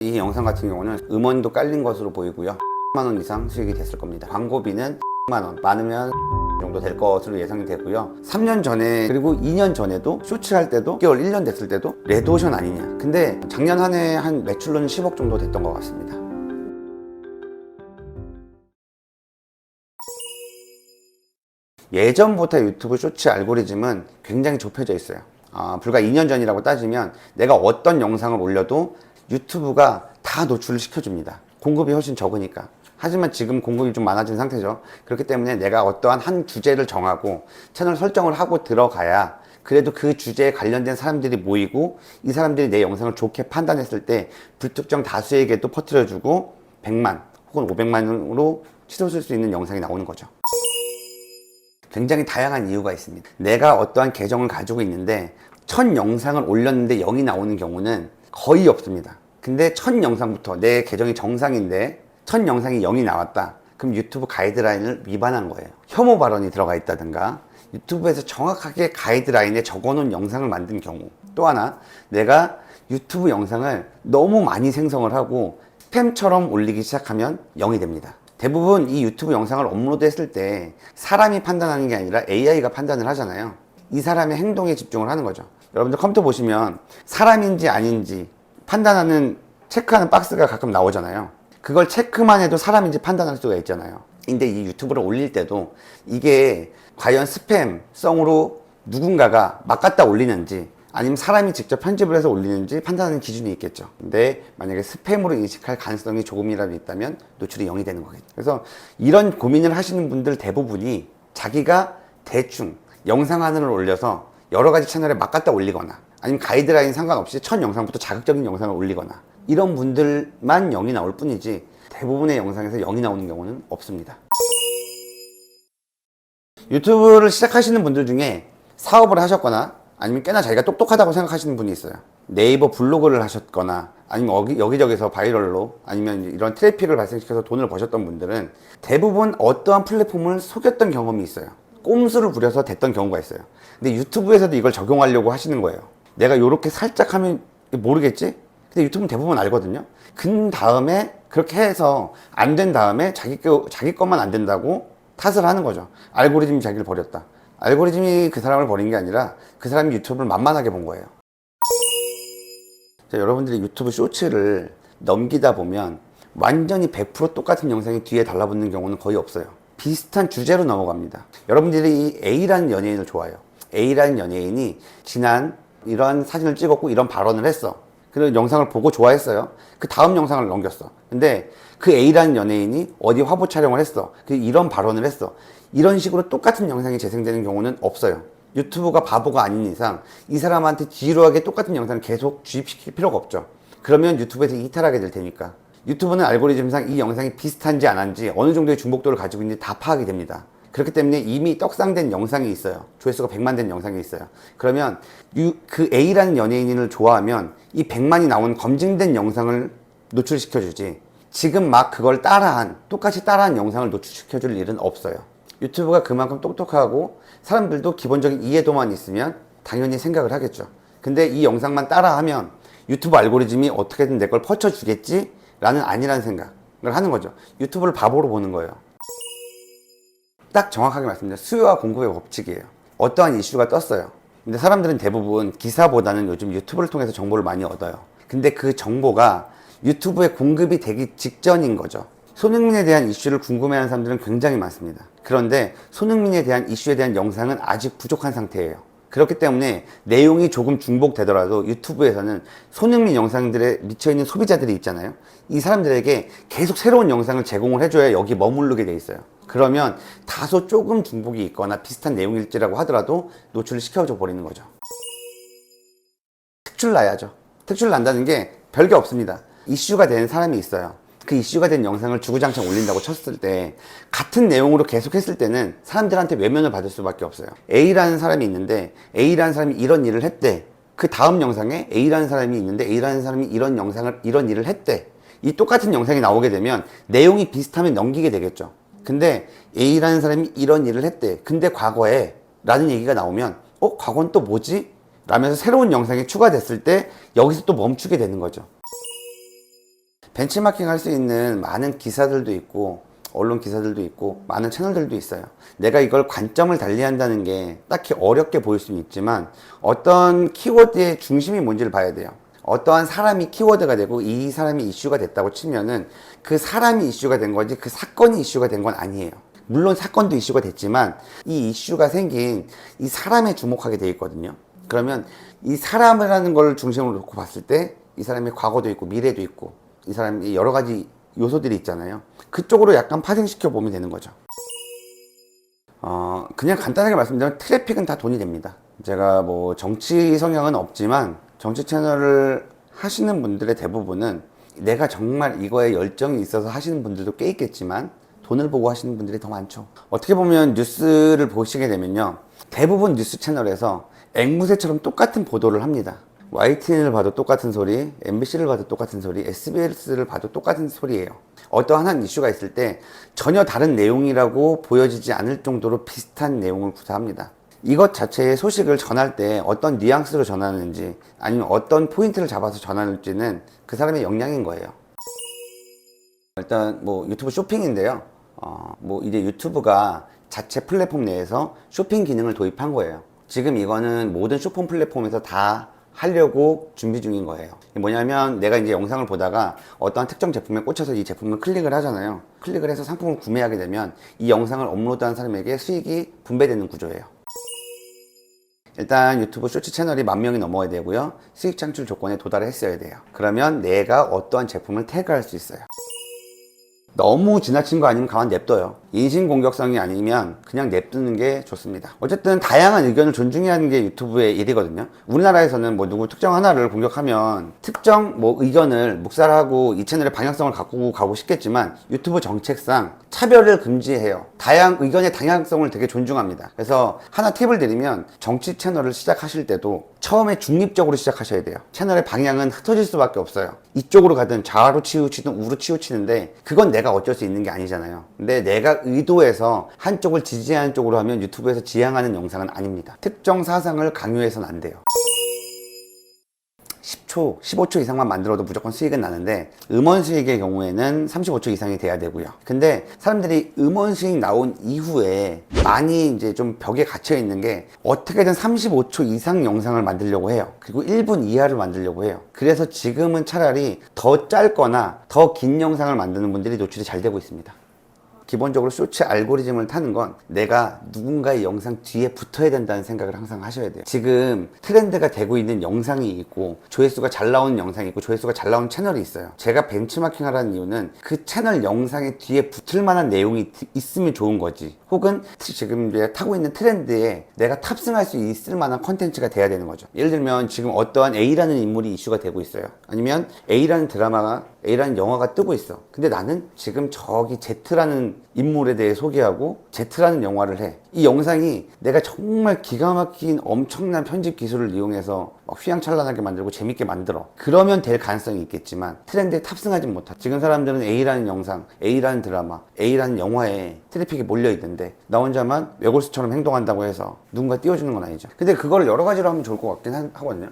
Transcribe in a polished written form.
이 영상 같은 경우는 음원도 깔린 것으로 보이고요. 10만 원 이상 수익이 됐을 겁니다. 광고비는 10만 원, 많으면 정도 될 것으로 예상이 되고요. 3년 전에 그리고 2년 전에도 쇼츠 할 때도 6개월, 1년 됐을 때도 레드오션 아니냐. 근데 작년 한 해 한 매출로는 10억 정도 됐던 것 같습니다. 예전부터 유튜브 쇼츠 알고리즘은 굉장히 좁혀져 있어요. 불과 2년 전이라고 따지면 내가 어떤 영상을 올려도 유튜브가 다 노출을 시켜줍니다. 공급이 훨씬 적으니까. 하지만 지금 공급이 좀 많아진 상태죠. 그렇기 때문에 내가 어떠한 한 주제를 정하고 채널 설정을 하고 들어가야 그래도 그 주제에 관련된 사람들이 모이고 이 사람들이 내 영상을 좋게 판단했을 때 불특정 다수에게도 퍼뜨려주고 100만 혹은 500만으로 치솟을 수 있는 영상이 나오는 거죠. 굉장히 다양한 이유가 있습니다. 내가 어떠한 계정을 가지고 있는데 첫 영상을 올렸는데 0이 나오는 경우는 거의 없습니다. 근데 첫 영상부터 내 계정이 정상인데 첫 영상이 0이 나왔다. 그럼 유튜브 가이드라인을 위반한 거예요. 혐오 발언이 들어가 있다든가 유튜브에서 정확하게 가이드라인에 적어놓은 영상을 만든 경우, 또 하나 내가 유튜브 영상을 너무 많이 생성을 하고 스팸처럼 올리기 시작하면 0이 됩니다. 대부분 이 유튜브 영상을 업로드 했을 때 사람이 판단하는 게 아니라 AI가 판단을 하잖아요. 이 사람의 행동에 집중을 하는 거죠. 여러분들 컴퓨터 보시면 사람인지 아닌지 판단하는 체크하는 박스가 가끔 나오잖아요. 그걸 체크만 해도 사람인지 판단할 수가 있잖아요. 근데 이 유튜브를 올릴 때도 이게 과연 스팸성으로 누군가가 막 갖다 올리는지 아니면 사람이 직접 편집을 해서 올리는지 판단하는 기준이 있겠죠. 근데 만약에 스팸으로 인식할 가능성이 조금이라도 있다면 노출이 0이 되는 거겠죠. 그래서 이런 고민을 하시는 분들 대부분이 자기가 대충 영상 하나를 올려서 여러 가지 채널에 막 갖다 올리거나 아니면 가이드라인 상관없이 첫 영상부터 자극적인 영상을 올리거나 이런 분들만 0이 나올 뿐이지 대부분의 영상에서 0이 나오는 경우는 없습니다. 유튜브를 시작하시는 분들 중에 사업을 하셨거나 아니면 꽤나 자기가 똑똑하다고 생각하시는 분이 있어요. 네이버 블로그를 하셨거나 아니면 여기저기서 바이럴로 아니면 이런 트래픽을 발생시켜서 돈을 버셨던 분들은 대부분 어떠한 플랫폼을 속였던 경험이 있어요. 꼼수를 부려서 됐던 경우가 있어요. 근데 유튜브에서도 이걸 적용하려고 하시는 거예요. 내가 이렇게 살짝 하면 모르겠지? 근데 유튜브는 대부분 알거든요. 그 다음에 그렇게 해서 안 된 다음에 자기 것만 안 된다고 탓을 하는 거죠. 알고리즘이 자기를 버렸다. 알고리즘이 그 사람을 버린 게 아니라 그 사람이 유튜브를 만만하게 본 거예요. 자, 여러분들이 유튜브 쇼츠를 넘기다 보면 완전히 100% 똑같은 영상이 뒤에 달라붙는 경우는 거의 없어요. 비슷한 주제로 넘어갑니다. 여러분들이 이 A라는 연예인을 좋아해요. A라는 연예인이 지난 이런 사진을 찍었고 이런 발언을 했어. 그런 영상을 보고 좋아했어요. 그 다음 영상을 넘겼어. 근데 그 A라는 연예인이 어디 화보 촬영을 했어. 이런 발언을 했어. 이런 식으로 똑같은 영상이 재생되는 경우는 없어요. 유튜브가 바보가 아닌 이상 이 사람한테 지루하게 똑같은 영상을 계속 주입시킬 필요가 없죠. 그러면 유튜브에서 이탈하게 될 테니까. 유튜브는 알고리즘상 이 영상이 비슷한지 안 한지 어느 정도의 중복도를 가지고 있는지 다 파악이 됩니다. 그렇기 때문에 이미 떡상된 영상이 있어요. 조회수가 100만 된 영상이 있어요. 그러면 그 A라는 연예인을 좋아하면 이 100만이 나온 검증된 영상을 노출시켜주지 지금 막 그걸 똑같이 따라한 영상을 노출시켜줄 일은 없어요. 유튜브가 그만큼 똑똑하고 사람들도 기본적인 이해도만 있으면 당연히 생각을 하겠죠. 근데 이 영상만 따라하면 유튜브 알고리즘이 어떻게든 내 걸 퍼쳐주겠지? 라는 아니라는 생각을 하는 거죠. 유튜브를 바보로 보는 거예요. 딱 정확하게 말씀드리면 수요와 공급의 법칙이에요. 어떠한 이슈가 떴어요. 근데 사람들은 대부분 기사보다는 요즘 유튜브를 통해서 정보를 많이 얻어요. 근데 그 정보가 유튜브에 공급이 되기 직전인 거죠. 손흥민에 대한 이슈를 궁금해하는 사람들은 굉장히 많습니다. 그런데 손흥민에 대한 이슈에 대한 영상은 아직 부족한 상태예요. 그렇기 때문에 내용이 조금 중복되더라도 유튜브에서는 손흥민 영상들에 미쳐있는 소비자들이 있잖아요. 이 사람들에게 계속 새로운 영상을 제공을 해줘야 여기 머무르게 돼 있어요. 그러면 다소 조금 중복이 있거나 비슷한 내용일지라고 하더라도 노출을 시켜줘 버리는 거죠. 특출 나야죠. 특출 난다는 게 별게 없습니다. 이슈가 된 사람이 있어요. 그 이슈가 된 영상을 주구장창 올린다고 쳤을 때 같은 내용으로 계속 했을 때는 사람들한테 외면을 받을 수밖에 없어요. A라는 사람이 있는데 A라는 사람이 이런 일을 했대. 그 다음 영상에 A라는 사람이 있는데 A라는 사람이 이런 일을 했대. 이 똑같은 영상이 나오게 되면 내용이 비슷하면 넘기게 되겠죠. 근데 A라는 사람이 이런 일을 했대. 근데 과거에 라는 얘기가 나오면 과거는 또 뭐지? 라면서 새로운 영상이 추가됐을 때 여기서 또 멈추게 되는 거죠. 벤치마킹 할 수 있는 많은 기사들도 있고 언론 기사들도 있고 많은 채널들도 있어요. 내가 이걸 관점을 달리한다는 게 딱히 어렵게 보일 수는 있지만 어떤 키워드의 중심이 뭔지를 봐야 돼요. 어떠한 사람이 키워드가 되고 이 사람이 이슈가 됐다고 치면은 그 사람이 이슈가 된 거지 그 사건이 이슈가 된 건 아니에요. 물론 사건도 이슈가 됐지만 이 이슈가 생긴 이 사람에 주목하게 돼 있거든요. 그러면 이 사람이라는 걸 중심으로 놓고 봤을 때 이 사람의 과거도 있고 미래도 있고 이 사람이 여러 가지 요소들이 있잖아요. 그쪽으로 약간 파생시켜 보면 되는 거죠. 그냥 간단하게 말씀드리면 트래픽은 다 돈이 됩니다. 제가 뭐 정치 성향은 없지만 정치 채널을 하시는 분들의 대부분은 내가 정말 이거에 열정이 있어서 하시는 분들도 꽤 있겠지만 돈을 보고 하시는 분들이 더 많죠. 어떻게 보면 뉴스를 보시게 되면요, 대부분 뉴스 채널에서 앵무새처럼 똑같은 보도를 합니다. YTN을 봐도 똑같은 소리, MBC를 봐도 똑같은 소리, SBS를 봐도 똑같은 소리예요. 어떠한 한 이슈가 있을 때 전혀 다른 내용이라고 보여지지 않을 정도로 비슷한 내용을 구사합니다. 이것 자체의 소식을 전할 때 어떤 뉘앙스로 전하는지 아니면 어떤 포인트를 잡아서 전하는지는 그 사람의 역량인 거예요. 일단 뭐 유튜브 쇼핑인데요. 뭐 이제 유튜브가 자체 플랫폼 내에서 쇼핑 기능을 도입한 거예요. 지금 이거는 모든 쇼핑 플랫폼에서 다 하려고 준비 중인 거예요. 뭐냐면 내가 이제 영상을 보다가 어떠한 특정 제품에 꽂혀서 이 제품을 클릭을 하잖아요. 클릭을 해서 상품을 구매하게 되면 이 영상을 업로드한 사람에게 수익이 분배되는 구조예요. 일단 유튜브 쇼츠 채널이 10,000명이 넘어야 되고요. 수익 창출 조건에 도달했어야 돼요. 그러면 내가 어떠한 제품을 태그할 수 있어요. 너무 지나친 거 아니면 가만 냅둬요. 인신공격성이 아니면 그냥 냅두는 게 좋습니다. 어쨌든 다양한 의견을 존중해야 하는 게 유튜브의 일이거든요. 우리나라에서는 뭐 누구 특정 하나를 공격하면 특정 뭐 의견을 묵살하고 이 채널의 방향성을 갖고 가고 싶겠지만 유튜브 정책상 차별을 금지해요. 의견의 다양성을 되게 존중합니다. 그래서 하나 팁을 드리면 정치 채널을 시작하실 때도 처음에 중립적으로 시작하셔야 돼요. 채널의 방향은 흩어질 수밖에 없어요. 이쪽으로 가든 좌로 치우치든 우로 치우치는데 그건 내가 어쩔 수 있는 게 아니잖아요. 근데 내가 의도해서 한쪽을 지지하는 쪽으로 하면 유튜브에서 지향하는 영상은 아닙니다. 특정 사상을 강요해서는 안 돼요. 10초, 15초 이상만 만들어도 무조건 수익은 나는데 음원 수익의 경우에는 35초 이상이 돼야 되고요. 근데 사람들이 음원 수익 나온 이후에 많이 이제 좀 벽에 갇혀 있는 게 어떻게든 35초 이상 영상을 만들려고 해요. 그리고 1분 이하를 만들려고 해요. 그래서 지금은 차라리 더 짧거나 더 긴 영상을 만드는 분들이 노출이 잘 되고 있습니다. 기본적으로 쇼츠 알고리즘을 타는 건 내가 누군가의 영상 뒤에 붙어야 된다는 생각을 항상 하셔야 돼요. 지금 트렌드가 되고 있는 영상이 있고 조회수가 잘 나오는 영상이 있고 조회수가 잘 나오는 채널이 있어요. 제가 벤치마킹 하라는 이유는 그 채널 영상의 뒤에 붙을 만한 내용이 있으면 좋은 거지, 혹은 지금 이제 타고 있는 트렌드에 내가 탑승할 수 있을 만한 컨텐츠가 돼야 되는 거죠. 예를 들면 지금 어떠한 A라는 인물이 이슈가 되고 있어요. 아니면 A라는 드라마가 A라는 영화가 뜨고 있어. 근데 나는 지금 저기 Z라는 인물에 대해 소개하고 Z라는 영화를 해. 이 영상이 내가 정말 기가 막힌 엄청난 편집 기술을 이용해서 막 휘황찬란하게 만들고 재밌게 만들어. 그러면 될 가능성이 있겠지만 트렌드에 탑승하지 못하. 지금 사람들은 A라는 영상, A라는 드라마, A라는 영화에 트래픽이 몰려 있는데 나 혼자만 외골수처럼 행동한다고 해서 누군가 띄워주는 건 아니죠. 근데 그걸 여러 가지로 하면 좋을 것 같긴 하거든요.